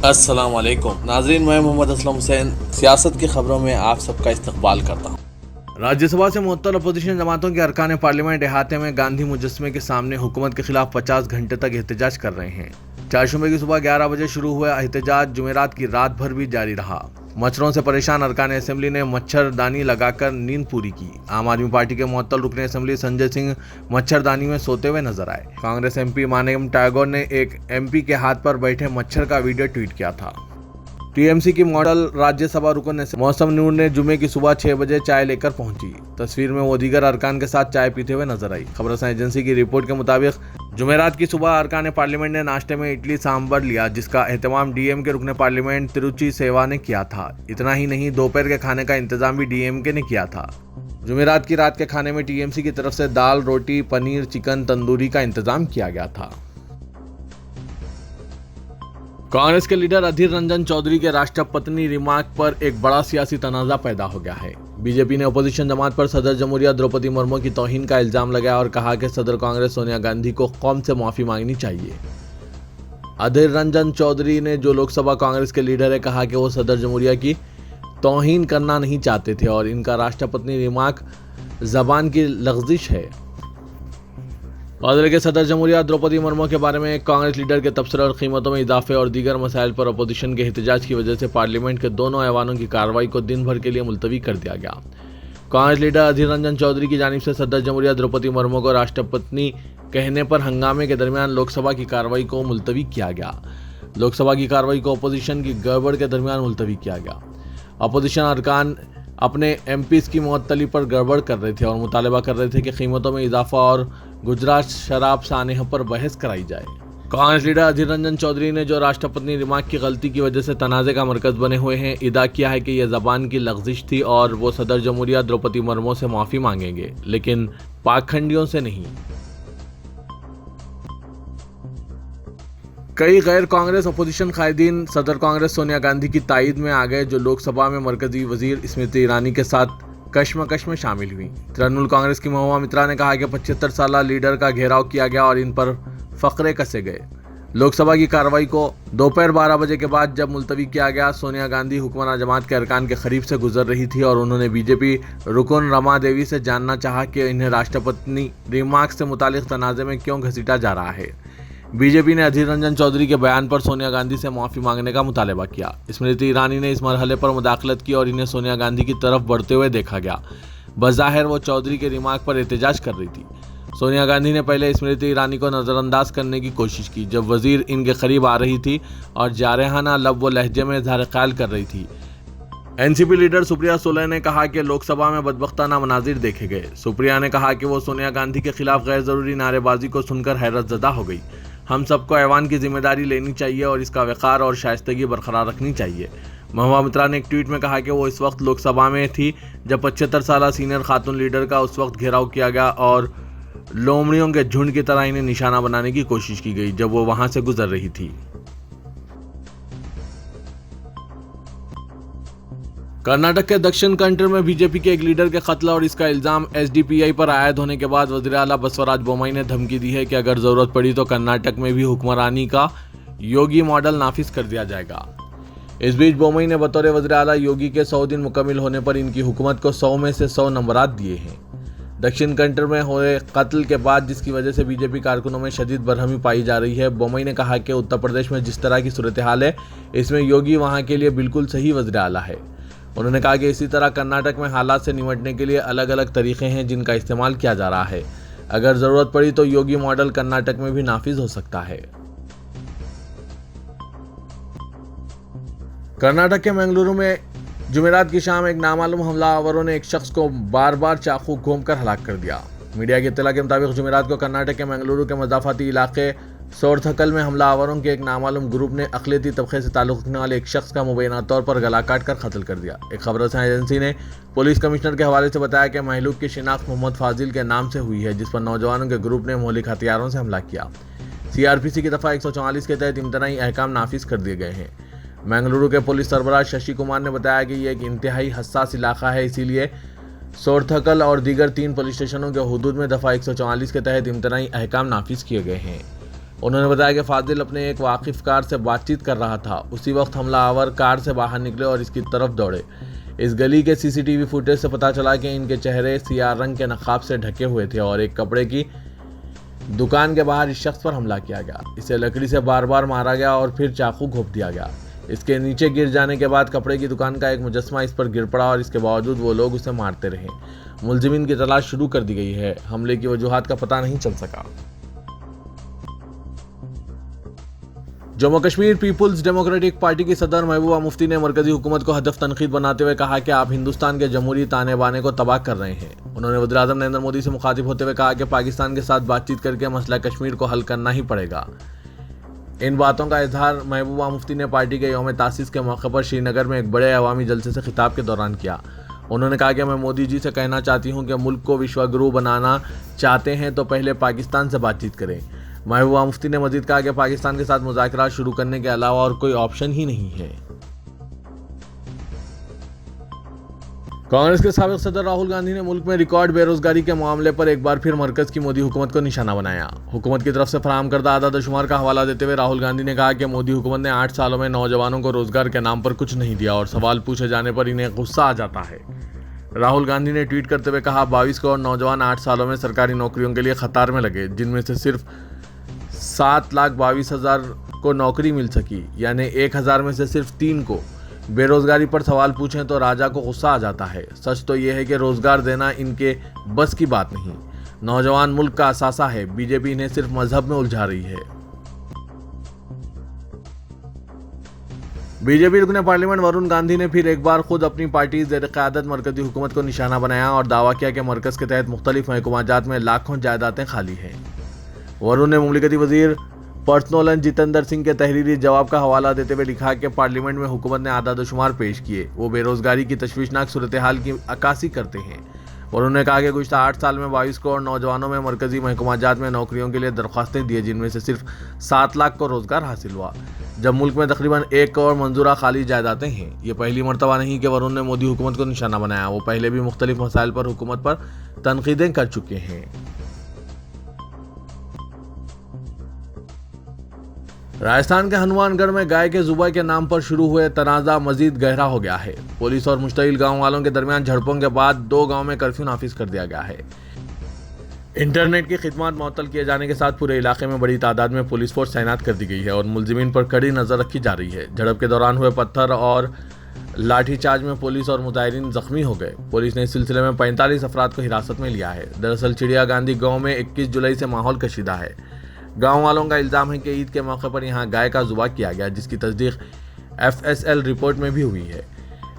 अस्सलाम वालेकुम नाज़रीन, मैं मोहम्मद असलम हुसैन सियासत की खबरों में आप सबका इस्तकबाल करता हूँ। राज्यसभा से मुअत्तल अपोजिशन जमातों के अरकान पार्लियामेंट अहाते में गांधी मुजस्समे के सामने हुकूमत के खिलाफ 50 घंटे तक एहतजाज कर रहे हैं। चारशंबे की सुबह 11 बजे शुरू हुआ एहतजाज जुमेरात की रात भर भी जारी रहा। मच्छरों से परेशान अरकान असेंबली ने मच्छरदानी लगाकर नींद पूरी की। आम आदमी पार्टी के मुअत्तल रुकन असेंबली संजय सिंह मच्छरदानी में सोते हुए नजर आए। कांग्रेस एमपी मानेम टैगोर ने एक एमपी के हाथ पर बैठे मच्छर का वीडियो ट्वीट किया था। टीएमसी की मॉडल राज्यसभा रुकन मौसम नूर ने जुमे की सुबह 6 बजे चाय लेकर पहुंची। तस्वीर में वो दीगर अरकान के साथ चाय पीते हुए नजर आई। खबरसां एजेंसी की रिपोर्ट के मुताबिक जुमेरात की सुबह अरकान पार्लियामेंट ने नाश्ते में इडली सांभर लिया, जिसका एहतमाम डीएम के रुकन पार्लियामेंट तिरुचि सेवा ने किया था। इतना ही नहीं, दोपहर के खाने का इंतजाम भी डीएमके ने किया था। जुमेरात की रात के खाने में टीएमसी की तरफ से दाल, रोटी, पनीर, चिकन तंदूरी का इंतजाम किया गया था। कांग्रेस के लीडर अधीर रंजन चौधरी के राष्ट्रपत्नी रिमार्क पर एक बड़ा सियासी तनाजा पैदा हो गया है। बीजेपी ने अपोजिशन जमात पर सदर जमहूरिया द्रौपदी मुर्मू की तौहीन का इल्जाम लगाया और कहा कि सदर कांग्रेस सोनिया गांधी को कौम से माफी मांगनी चाहिए। अधीर रंजन चौधरी ने, जो लोकसभा कांग्रेस के लीडर है, कहा कि वो सदर जमहूरिया की तौहीन करना नहीं चाहते थे और इनका राष्ट्रपत्नी रिमार्क जबान की लग़ज़िश है। के सदर जमहूरिया द्रौपदी मुर्मू के बारे में कांग्रेस लीडर के तबसरे और कीमतों में इजाफे और दीगर मसाइल पर अपोजिशन के एहतजाज की वजह से पार्लियामेंट के दोनों ऐवानों की कार्रवाई को दिन भर के लिए मुलतवी कर दिया गया। कांग्रेस लीडर अधीर रंजन चौधरी की जानिब से सदर जमहूरिया द्रौपदी मुर्मू को राष्ट्रपत्नी कहने पर हंगामे के दरमियान लोकसभा की कार्रवाई को मुलतवी किया गया। लोकसभा की कार्रवाई को अपोजिशन की गड़बड़ के दरमियान मुलतवी किया गया। अपोजिशन अरकान अपने एमपीज़ की मुअत्तली पर गड़बड़ कर रहे थे और मुतालबा कर रहे थे कि कीमतों में इजाफा और गुजरात शराब सानेह पर बहस कराई जाए। कांग्रेस लीडर अधीर रंजन चौधरी ने, जो राष्ट्रपति रिमार्क की गलती की वजह से तनाज़े का मरकज बने हुए हैं, इदा किया है कि यह जबान की लग़ज़िश थी और वो सदर जमहूरिया द्रौपदी मुर्मू से माफ़ी मांगेंगे, लेकिन पाखंडियों से नहीं। कई गैर कांग्रेस अपोजिशन कायदीन सदर कांग्रेस सोनिया गांधी की तायद में आ गए, जो लोकसभा में मरकजी वजीर स्मृति ईरानी के साथ कश्मकश में शामिल हुई। तृणमूल कांग्रेस की महुआ मित्रा ने कहा कि 75 साल लीडर का घेराव किया गया और इन पर फकरे कसे गए। लोकसभा की कार्रवाई को दोपहर 12 बजे के बाद जब मुलतवी किया गया, सोनिया गांधी हुक्मरान जमात के अरकान के करीब से गुजर रही थी और उन्होंने बीजेपी रुकन रमा देवी से जानना चाहा कि इन्हें राष्ट्रपति रिमार्क से मुतालिक तनाज़े में क्यों घसीटा जा रहा है। बीजेपी ने अधीर रंजन चौधरी के बयान पर सोनिया गांधी से माफ़ी मांगने का मुतालबा किया। स्मृति ईरानी ने इस मरहले पर मुदाखलत की और इन्हें सोनिया गांधी की तरफ बढ़ते हुए देखा गया। बज़ाहिर वो चौधरी के रिमार्क पर एहतजाज कर रही थी। सोनिया गांधी ने पहले स्मृति ईरानी को नज़रअंदाज करने की कोशिश की जब वजीर इनके करीब आ रही थी और जारहाना लब व लहजे में इज़हार ख्याल कर रही थी। एनसीपी लीडर सुप्रिया सुले ने कहा कि लोकसभा में बदबख्ताना मनाजिर देखे गए। सुप्रिया ने कहा कि वो सोनिया गांधी के खिलाफ गैर ज़रूरी नारेबाजी को सुनकर हैरतज़दा हो गई। हम सबको ऐवान की जिम्मेदारी लेनी चाहिए और इसका वक़ार और शाइस्तगी बरकरार रखनी चाहिए। महुआ मित्रा ने एक ट्वीट में कहा कि वो इस वक्त लोकसभा में थी जब 75 साल सीनियर खातून लीडर का उस वक्त घेराव किया गया और लोमड़ियों के झुंड की तरह इन्हें निशाना बनाने की कोशिश की गई जब वो वहां से गुजर रही थी। कर्नाटक के दक्षिण कंट्री में बीजेपी के एक लीडर के कत्ल और इसका इल्जाम एसडीपीआई पर आयद होने के बाद वज़ीर आला बसवराज बोम्मई ने धमकी दी है कि अगर ज़रूरत पड़ी तो कर्नाटक में भी हुक्मरानी का योगी मॉडल नाफिज कर दिया जाएगा। इस बीच बोम्मई ने बतौर वज़ीर आला योगी के 100 दिन मुकम्मिल होने पर इनकी हुकूमत को 100 में से 100 नंबरात दिए हैं। दक्षिण कंट्री में हुए कत्ल के बाद जिसकी वजह से बीजेपी कारकुनों में शदीद बरहमी पाई जा रही है, बोम्मई ने कहा कि उत्तर प्रदेश में जिस तरह की सूरत हाल है, इसमें योगी वहाँ के लिए बिल्कुल सही वज़ीर आला है। उन्होंने कहा कि इसी तरह कर्नाटक में हालात से निपटने के लिए अलग अलग तरीके हैं जिनका इस्तेमाल किया जा रहा है। अगर ज़रूरत पड़ी तो योगी मॉडल कर्नाटक में भी नाफिज हो सकता है। कर्नाटक के मंगलुरु में जुमेरात की शाम एक नामालूम हमलावरों ने एक शख्स को बार बार चाकू घोंपकर हलाक कर दिया। मीडिया की इत्तला के मुताबिक जुमेरात को कर्नाटक के मंगलुरु के मज़ाफ़ाती इलाके सोरथकल में हमलावरों के एक नामालूम ग्रुप ने अक़लियती तबके से ताल्लुक़ रखने वाले एक शख्स का मुबैना तौर पर गला काट कर कत्ल कर दिया। एक खबरसां एजेंसी ने पुलिस कमिश्नर के हवाले से बताया कि महलूक की शिनाख्त मोहम्मद फाजिल के नाम से हुई है, जिस पर नौजवानों के ग्रुप ने मौलिक हथियारों से हमला किया। सीआरपीसी की दफ़ा 144 के तहत इम्तनाई अहकाम नाफिज कर दिए गए हैं। मंगलुरु के पुलिस सरबराह शशि कुमार ने बताया कि यह एक इंतहाई हसास इलाका है, इसीलिए सोरथकल और दीगर 3 पुलिस स्टेशनों के हुदूद में दफ़ा 144 के तहत इम्तनाई अहकाम नाफिज किए गए हैं। उन्होंने बताया कि फाजिल अपने एक वाकिफ कार से बातचीत कर रहा था। उसी वक्त हमलावर कार से बाहर निकले और इसकी तरफ दौड़े। इस गली के सीसीटीवी फुटेज से पता चला कि इनके चेहरे सियाह रंग के नकाब से ढके हुए थे और एक कपड़े की दुकान के बाहर इस शख्स पर हमला किया गया। इसे लकड़ी से बार बार मारा गया और फिर चाकू घोंप दिया गया। इसके नीचे गिर जाने के बाद कपड़े की दुकान का एक मुजस्मा इस पर गिर पड़ा और इसके बावजूद वो लोग उसे मारते रहे। मुलजिमीन की तलाश शुरू कर दी गई है। हमले की वजूहात का पता नहीं चल सका। Jammu Kashmir Peoples Democratic Party की सदर महबूबा मुफ्ती ने मरकजी हुकूमत को हदफ तनकीद बनाते हुए कहा कि आप हिंदुस्तान के जमहूरी ताने बाने को तबाह कर रहे हैं। उन्होंने वज़ीर-ए-आज़म नरेंद्र मोदी से मुखातिब होते हुए कहा कि पाकिस्तान के साथ बातचीत करके मसला कश्मीर को हल करना ही पड़ेगा। इन बातों का इजहार महबूबा मुफ्ती ने पार्टी के यौम तासीस के मौके पर श्रीनगर में एक बड़े अवामी जलसे से खिताब के दौरान किया। उन्होंने कहा कि मैं मोदी जी से कहना चाहती हूँ कि मुल्क को विश्वगुरु बनाना चाहते हैं तो पहले पाकिस्तान से बातचीत करें। महबूबा मुफ्ती ने मजीद कहा कि पाकिस्तान के साथ मुज़ाकरात शुरू करने के अलावा और कोई ऑप्शन ही नहीं है। कांग्रेस के साबिक सदर राहुल गांधी ने मुल्क में रिकॉर्ड बेरोजगारी के मामले पर एक बार फिर मरकज की मोदी हुकूमत को निशाना बनाया। हुकूमत की तरफ से फराहम करदा आदाद-ओ-शुमार का हवाला देते हुए राहुल गांधी ने कहा कि मोदी हुकूमत ने 8 सालों में नौजवानों को रोजगार के नाम पर कुछ नहीं दिया और सवाल पूछे जाने पर इन्हें गुस्सा आ जाता है। राहुल गांधी ने ट्वीट करते हुए कहा, 22 करोड़ नौजवान 8 सालों में सरकारी नौकरियों के लिए कतार में लगे, जिनमें से सिर्फ 7,22,000 को नौकरी मिल सकी, यानी 1,000 में से सिर्फ 3 को। बेरोजगारी पर सवाल पूछें तो राजा को गुस्सा आ जाता है। सच तो यह है कि रोजगार देना इनके बस की बात नहीं। नौजवान मुल्क का असासा है। बीजेपी इन्हें सिर्फ मजहब में उलझा रही है। बीजेपी रुकने पार्लियामेंट वरुण गांधी ने फिर एक बार खुद अपनी पार्टी ज़ेर-ए-क़यादत मरकजी हुकूमत को निशाना बनाया और दावा किया कि मरकज के तहत मुख्तलिफ महकमाजात में लाखों जायदादें खाली हैं। वरुण ने मुमलिकती वजीर पर्सनोलन जितेंद्र सिंह के तहरीरी जवाब का हवाला देते हुए लिखा कि पार्लियामेंट में हुकूमत ने आदाद-ओ-शुमार पेश किए। वो बेरोजगारी की तशवीशनाक सूरत हाल की अक्कासी करते हैं। और उन्होंने कहा कि गुज़श्ता 8 साल में 22 करोड़ नौजवानों में मरकजी महकमाजात में नौकरियों के लिए दरख्वास्तें दी, जिनमें से सिर्फ 7 लाख को रोजगार हासिल हुआ, जब मुल्क में तकरीबन 1 करोड़ मंजूरा खाली जायदादें हैं। ये पहली मरतबा नहीं कि वरुण ने मोदी हुकूमत को निशाना बनाया। वो पहले भी मुख्तलिफ मसाइल पर हुकूमत पर तनकीदें कर चुके हैं। राजस्थान के हनुमानगढ़ में गाय के जुबा के नाम पर शुरू हुए तनाज़ा मजीद गहरा हो गया है। पुलिस और मुश्तइल गांव वालों के दरमियान झड़पों के बाद 2 गांव में कर्फ्यू नाफिज कर दिया गया है। इंटरनेट की खिदमत मुअत्तल किए जाने के साथ पूरे इलाके में बड़ी तादाद में पुलिस फोर्स तैनात कर दी गई है और मुलजिमीन पर कड़ी नजर रखी जा रही है। झड़प के दौरान हुए पत्थर और लाठीचार्ज में पुलिस और मुजाहिरीन जख्मी हो गए। पुलिस ने इस सिलसिले में 45 अफराद को हिरासत में लिया है। दरअसल चिड़िया गांधी गाँव में 21 जुलाई से माहौल कशीदा है। गांव वालों का इल्ज़ाम है कि ईद के मौके पर यहां गाय का ज़ुबा किया गया, जिसकी तस्दीक FSL रिपोर्ट में भी हुई है।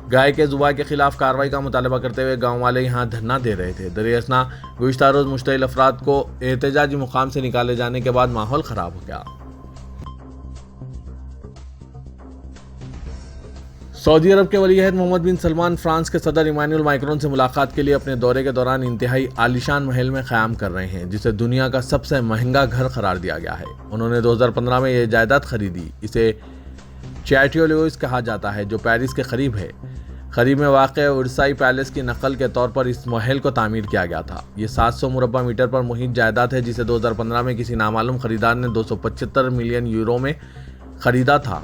गाय के ज़ुबा के खिलाफ कार्रवाई का मुतालबा करते हुए गांव वाले यहां धरना दे रहे थे। दरअसल गुज़श्ता रोज़ मुश्तइल अफराद को एहतजाजी मुकाम से निकाले जाने के बाद माहौल ख़राब हो गया। सऊदी अरब के वली अहद मोहम्मद बिन सलमान फ्रांस के सदर इमानुएल मैक्रोन से मुलाकात के लिए अपने दौरे के दौरान इंतहाई आलीशान महल में क़याम कर रहे हैं, जिसे दुनिया का सबसे महंगा घर करार दिया गया है। उन्होंने 2015 में यह जायदाद खरीदी। इसे चैटियोलियोस कहा जाता है, जो पेरिस के करीब है। करीब में वाक़ वर्साई पैलेस की नकल के तौर पर इस महल को तामीर किया गया था। ये 700 मुरब्बा मीटर पर मुहित जायदाद है, जिसे 2015 में किसी नामालूम खरीदार ने 275 मिलियन यूरो में खरीदा था।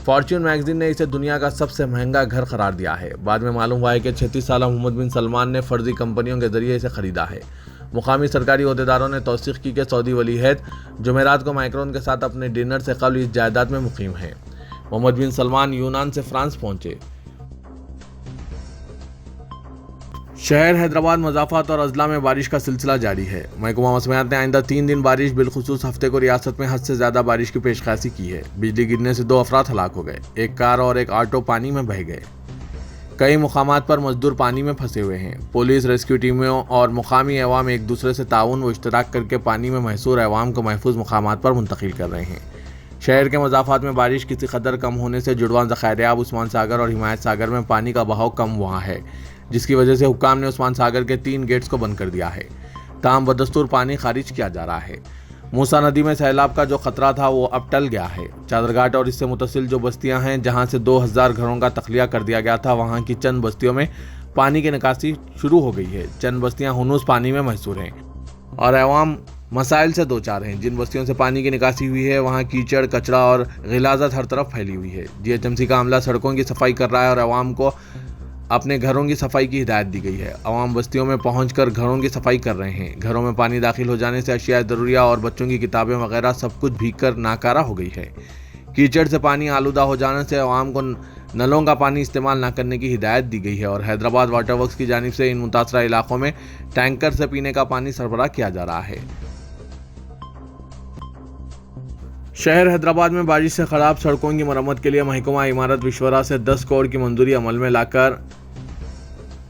फॉर्च्यून मैगजीन ने इसे दुनिया का सबसे महंगा घर करार दिया है। बाद में मालूम हुआ है कि 36 साल मोहम्मद बिन सलमान ने फर्जी कंपनियों के जरिए इसे खरीदा है। मुकामी सरकारी अहदेदारों ने तौसीक की कि सऊदी वली अहद जुमेरात को मैक्रोन के साथ अपने डिनर से कबल इस जायदाद में मुकीम है। मोहम्मद बिन सलमान यूनान से फ्रांस पहुंचे। शहर हैदराबाद, मज़ाफ़ात और अजला में बारिश का सिलसिला जारी है। महकमा मौसमियात ने आइंदा 3 दिन बारिश बिलखुसूस हफ्ते को रियासत में हद से ज़्यादा बारिश की पेशकशी की है। बिजली गिरने से 2 अफराद हलाक हो गए। एक कार और एक ऑटो पानी में बह गए। कई मुकामात पर मजदूर पानी में फंसे हुए हैं। पुलिस, रेस्क्यू टीमों और मुकामी अवाम एक दूसरे से ताउन व इश्तराक करके पानी में महसूर अवाम को महफूज मुकामात पर मुंतकिल कर रहे हैं। शहर के मज़ाफ़ात में बारिश किसी कदर कम होने से जुड़वां ज़ख़ायर-ए-आब उस्मान सागर और हिमायत सागर में पानी का बहाव कम हुआ है, जिसकी वजह से हुक्काम ने उस्मान सागर के 3 गेट्स को बंद कर दिया है। ताहम बदस्तूर पानी खारिज किया जा रहा है। मूसा नदी में सैलाब का जो खतरा था वो अब टल गया है। चादरघाट और इससे मुतसिल जो बस्तियां हैं, जहां से 2000 घरों का तख्लिया कर दिया गया था, वहां की चंद बस्तियों में पानी की निकासी शुरू हो गई है। चंद बस्तियां हुनूस पानी में महसूर हैं और अवाम मसाइल से दो चार हैं। जिन बस्तियों से पानी की निकासी हुई है वहां कीचड़, कचरा और गिलाजत हर तरफ फैली हुई है। जीएचएमसी का अमला सड़कों की सफाई कर रहा है और आवाम को अपने घरों की सफाई की हिदायत दी गई है। आवाम बस्तियों में पहुंचकर घरों की सफाई कर रहे हैं। घरों में पानी दाखिल हो जाने से अशिया ज़रूरिया और बच्चों की किताबें वगैरह सब कुछ भीग कर नाकारा हो गई है। कीचड़ से पानी आलूदा हो जाने से आवाम को नलों का पानी इस्तेमाल न करने की हिदायत दी गई है और हैदराबाद वाटर वर्क्स की जानिब से इन मुतासरा इलाकों में टैंकर से पीने का पानी सरबराह किया जा रहा है। शहर हैदराबाद में बारिश से खराब सड़कों की मरम्मत के लिए महकमा इमारत विश्वरा से 10 करोड़ की मंजूरी अमल में लाकर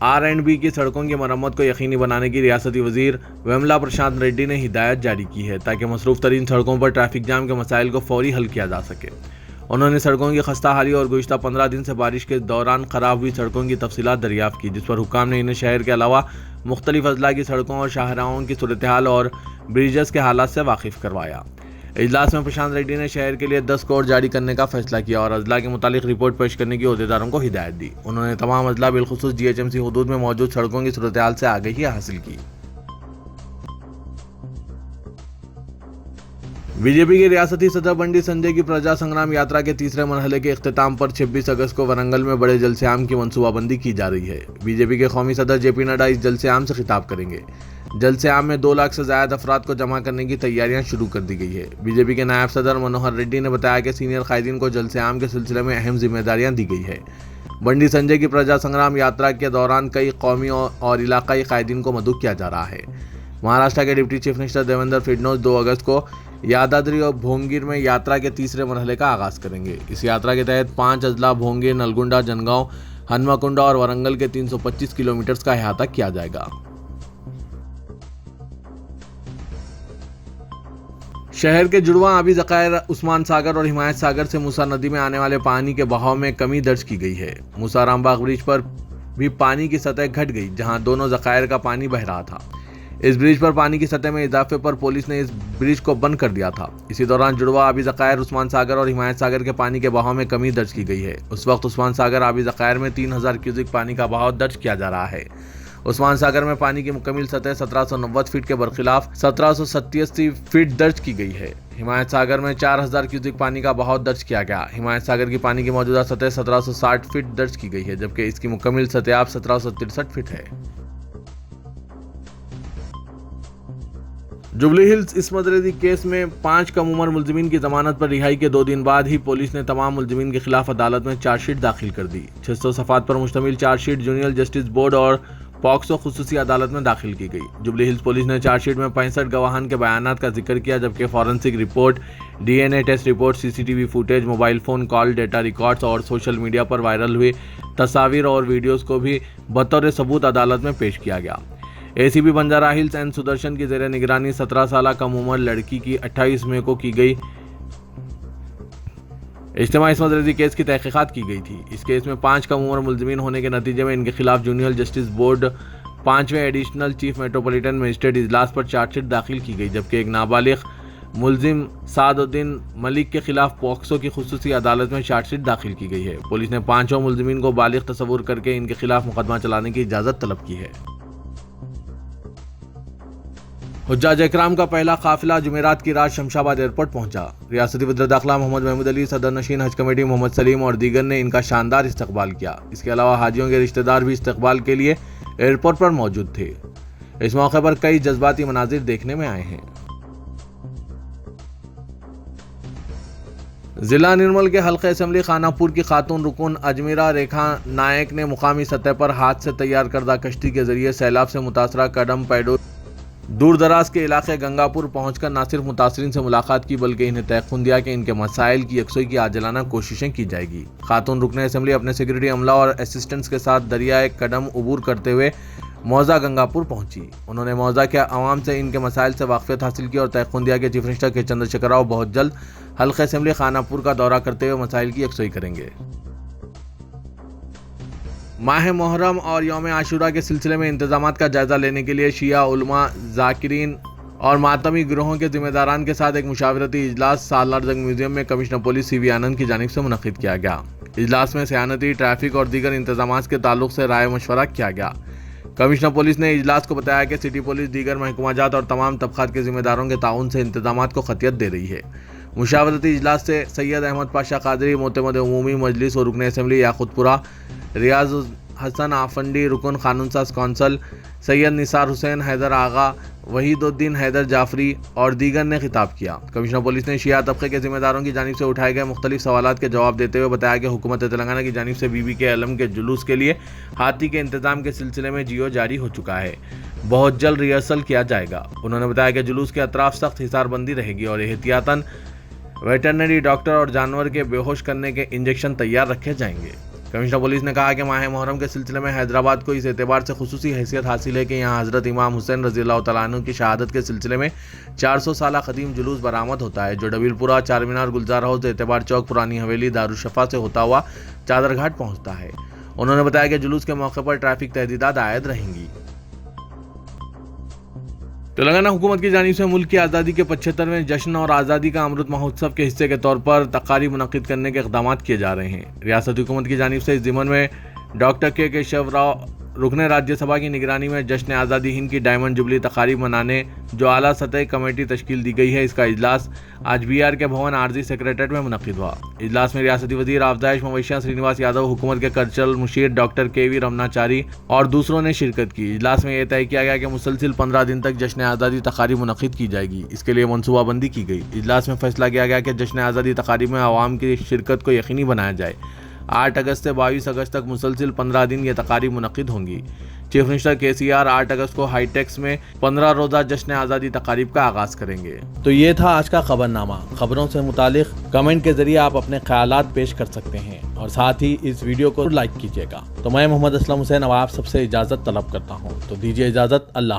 R&B की सड़कों की मरम्मत को यकीनी बनाने की रियासती वजीर वेमला प्रशांत रेड्डी ने हिदायत जारी की है ताकि मसरूफ तरीन सड़कों पर ट्रैफिक जाम के मसाइल को फौरी हल किया जा सके। उन्होंने सड़कों की खस्ता हाली और गुज़िश्ता 15 दिन से बारिश के दौरान खराब हुई सड़कों की तफसीलात दरियाफ्त की, जिस पर हुक्काम ने इन्हें शहर के अलावा मुख्तलिफ अजला की सड़कों और शाहराहों की सूरत हाल और ब्रिजेस के हालात से वाकिफ करवाया। इजलास में प्रशांत रेड्डी ने शहर के लिए 10 करोड़ जारी करने का फैसला किया और अजला के मुतालिक रिपोर्ट पेश करने की अहदेदारों को हिदायत दी। उन्होंने तमाम अजला बिलखुसूस जीएचएमसी हुदूद में मौजूद सड़कों की सूरत हाल से आगाही हासिल की। बीजेपी के रियासती सदर बंडी संजय की प्रजा संग्राम यात्रा के तीसरे मरहले के इख्तिताम पर 26 अगस्त को वरंगल में बड़े जलसे-आम की मनसूबाबंदी की जा रही है। बीजेपी के कौमी सदर जेपी नड्डा इस जलसे-आम से खिताब करेंगे। जलसे-आम में 2 लाख से ज्यादा अफराद को जमा करने की तैयारियां शुरू कर दी गई है। बीजेपी के नायब सदर मनोहर रेड्डी ने बताया कि सीनियर कायदीन को जलसे-आम के सिलसिले में अहम जिम्मेदारियां दी गई है। बंडी संजय की प्रजा संग्राम यात्रा के दौरान कई कौमी और इलाकाई कायदीन को मदऊ किया जा रहा है। महाराष्ट्र के deputy chief minister Devendra Fadnavis 2 अगस्त को यादाद्री और भोंगीर में यात्रा के तीसरे मरहले का आगाज करेंगे। इस यात्रा के तहत 5 अजला भोंगीर, नलगुंडा, जनगांव, हनुमाकुंडा और वरंगल के 325 किलोमीटर का अहाता किया जाएगा। शहर के जुड़वा आबी ज़खायर उस्मान सागर और हिमायत सागर से मूसा नदी में आने वाले पानी के बहाव में कमी दर्ज की गई है। मूसा रामबाग ब्रिज पर भी पानी की सतह घट गई, जहां दोनों ज़खायर का पानी बह रहा था। इस ब्रिज पर पानी की सतह में इजाफे पर पुलिस ने इस ब्रिज को बंद कर दिया था। इसी दौरान जुड़वा आबी ज़खायर उस्मान सागर और हिमायत सागर के पानी के बहाव में कमी दर्ज की गई है। उस वक्त उस्मान सागर आबी ज़खायर में 3000 क्यूसिक पानी का बहाव दर्ज किया जा रहा है। उस्मान सागर में पानी की मुकम्मल सतह 1790 फीट के बरखिलाफ 1787 फीट दर्ज की गई है। हिमायत सागर में 4000 क्यूसिक पानी का बहाव दर्ज किया गया। हिमायत सागर की पानी की मौजूदा सतह 1760 फीट दर्ज की गई है, जबकि इसकी मुकम्मल सतह 1763 फीट है। जुबली हिल्स इस्मत रेजी केस में 5 कम उम्र मुलजिमीन की जमानत पर रिहाई के 2 दिन बाद ही पुलिस ने तमाम मुलजिमीन के खिलाफ अदालत में चार्जशीट दाखिल कर दी। 600 सफ़ात पर मुश्तमिल चार्जशीट जूनियर जस्टिस बोर्ड और पॉक्सो खुसूसी अदालत में दाखिल की गई। जुबली हिल्स पुलिस ने चार्जशीट में 65 गवाहान के बयानात का जिक्र किया, जबकि forensic report, DNA test report, CCTV footage, mobile phone call data records और सोशल मीडिया पर वायरल हुए तस्वीर और वीडियोज़ को भी बतौर सबूत अदालत में पेश किया गया। ACP बंजारा हिल्स एन सुदर्शन की ज़ेरे निगरानी 17 साल कम उम्र लड़की की 28 मई को की गई इज्तिमाई इस्मत रेजी केस की तहकीकात की गई थी। इस केस में 5 कम उम्र मुलजिमीन होने के नतीजे में इनके खिलाफ जूनियर जस्टिस बोर्ड 5वें एडिशनल चीफ मेट्रोपॉलिटन मजिस्ट्रेट इजलास पर चार्जशीट दाखिल की गई, जबकि एक नाबालिग मुलजिम सादुद्दीन मलिक के खिलाफ पॉक्सो की खुसूसी अदालत में चार्जशीट दाखिल की गई है। पुलिस ने 5 मुलजिमीन को बालिग तस्वुर करके इनके खिलाफ मुकदमा चलाने की इजाज़त तलब की है। हुज्जाज इकराम का पहला काफिला जुमेरात की रात शमशाबाद एयरपोर्ट पहुंचा। रियासती वज़ीर दाखिला मोहम्मद महमूद अली, सदर नशीन हज कमेटी मोहम्मद सलीम और दीगर ने इनका शानदार इस्तकबाल किया। इसके अलावा हाजियों के रिश्तेदार भी इस्तकबाल के लिए एयरपोर्ट पर मौजूद थे। इस मौके पर कई जज्बाती मनाजिर देखने में आए हैं। जिला निर्मल के हल्के असेंबली खानापुर की खातून रुकन अजमीरा रेखा नायक ने मुकामी सतह पर हाथ से तैयार करदा कश्ती के जरिए सैलाब से मुतासरा कदम पैडो दूर दराज के इलाके गंगापुर पहुंचकर न सिर्फ मुतासरीन से मुलाकात की, बल्कि इन्हें तयक़ुन दिया कि इनके मसाइल की यकसुई की आजिलाना कोशिशें की जाएगी। खातून रुकन असेंबली अपने सिक्योरिटी अमला और असिस्टेंट्स के साथ दरियाए कदम उबूर करते हुए मौजा गंगापुर पहुंची। उन्होंने मौजा के आवाम से इनके मसाइल से वाक़फ़ियत हासिल की और तयक़ुन दिया कि चीफ मिनिस्टर के चंद्रशेखर राव बहुत जल्द हल्के असेंबली खानापुर का दौरा करते हुए मसाइल की यकसुई करेंगे। माह मुहर्रम और यौम आशूरा के सिलसिले में इंतजामात का जायजा लेने के लिए शिया उलमा, जाकिरीन और मातमी गिरोहों के जिम्मेदारान के साथ एक मुशावरती इजलास सालार जंग म्यूजियम में कमिश्नर पुलिस CV आनंद की जानिब से मुनक़िद किया गया। इजलास में सयानती, ट्रैफिक और दीगर इंतजामात के ताल्लुक से राय मशवरा किया गया। कमिश्नर पुलिस ने इजलास को बताया कि सिटी पुलिस दीगर महकमाजात और तमाम तबकात के जिम्मेदारों के ताउन से इंतजामात को खतियत दे रही है। मुशावरती इजलास से सैयद अहमद पाशा कादरी, मोतमद उमूमी मजलिस और रुकन असम्बली याकुतपुरा, रियाज हसन आफंडी, रुकन कानून साज कौंसल, सैयद निसार हुसैन, हैदर आगा, वहीदुद्दीन हैदर जाफरी और दीगर ने खिताब किया। कमिश्नर पुलिस ने शिया तबके के जिम्मेदारों की जानिब से उठाए गए मुख्तलिफ सवालात के जवाब देते हुए बताया कि हुकूमत तेलंगाना की जानिब से बीबी के आलम के जुलूस के लिए हाथी के इंतजाम के सिलसिले में जीओ जारी हो चुका है। बहुत जल्द रिहर्सल किया जाएगा। उन्होंने बताया कि जुलूस के अतराफ सख्त हिसारबंदी रहेगी और एहतियातन वेटरनरी डॉक्टर और जानवर के बेहोश करने के इंजेक्शन तैयार रखे जाएंगे। कमिश्नर पुलिस ने कहा कि माह मुहर्रम के सिलसिले में हैदराबाद को इस एतबार से खुसूसी हैसियत हासिल है कि यहाँ हज़रत इमाम हुसैन रज़ियल्लाहु तआला अन्हु की शहादत के सिलसिले में 400 साल कदीम जुलूस बरामद होता है, जो डबीलपुरा, चारमीनार, गुलजार हाउस, एतबार चौक, पुरानी हवेली, दारुशफ़ा से होता हुआ चादरघाट पहुँचता है। उन्होंने बताया कि जुलूस के मौके पर ट्रैफिक तहदीदात आयद रहेंगी। तेलंगाना हुकूमत की जानिब से मुल्क की आज़ादी के 75वें जश्न और आज़ादी का अमृत महोत्सव के हिस्से के तौर पर तकारीब मुनक़्क़िद करने के इक़दाम किए जा रहे हैं। रियासती हुकूमत की जानिब से इस ज़िम्मन में डॉक्टर के केशव राव, रुकने राज्यसभा की निगरानी में जश्न आज़ादी हिंद की डायमंड जुबली तकारीब मनाने जो आला सतह कमेटी तश्कील दी गई है, इसका इजलास आज BR के भवन आरजी सेक्रेटरीट में मुनक़्क़िद हुआ। इजलास में रियासती वज़ीर आफजाइश मवेशियाँ श्रीनिवास यादव, हुकूमत के कल्चरल मुशीर डॉक्टर KV रमनाचारी और दूसरों ने शिरकत की। इजलास में यह तय किया गया कि मुसलसिल 15 दिन तक जश्न आज़ादी तकारीब मुनक़्क़िद की जाएगी। इसके लिए मनसूबाबंदी की गई। इजलास में फैसला किया गया कि जश्न आज़ादी तकारीब में आवाम की शिरकत को यकीनी बनाया जाए। 8 अगस्त से 22 अगस्त तक मुसलसिल 15 दिन ये तकारीब मुनक़्क़िद होंगी। चीफ मिनिस्टर KCR 8 अगस्त को हाईटेक्स में 15 रोज़ा जश्न आज़ादी तकारीब का आगाज़ करेंगे। तो ये था आज का खबरनामा। खबरों से मुतालिक कमेंट के जरिए आप अपने ख्यालात पेश कर सकते हैं और साथ ही इस वीडियो को लाइक कीजिएगा। तो मैं मोहम्मद असलम हुसैन अब आप सबसे इजाज़त तलब करता हूँ। तो दीजिए इजाज़त। अल्लाह।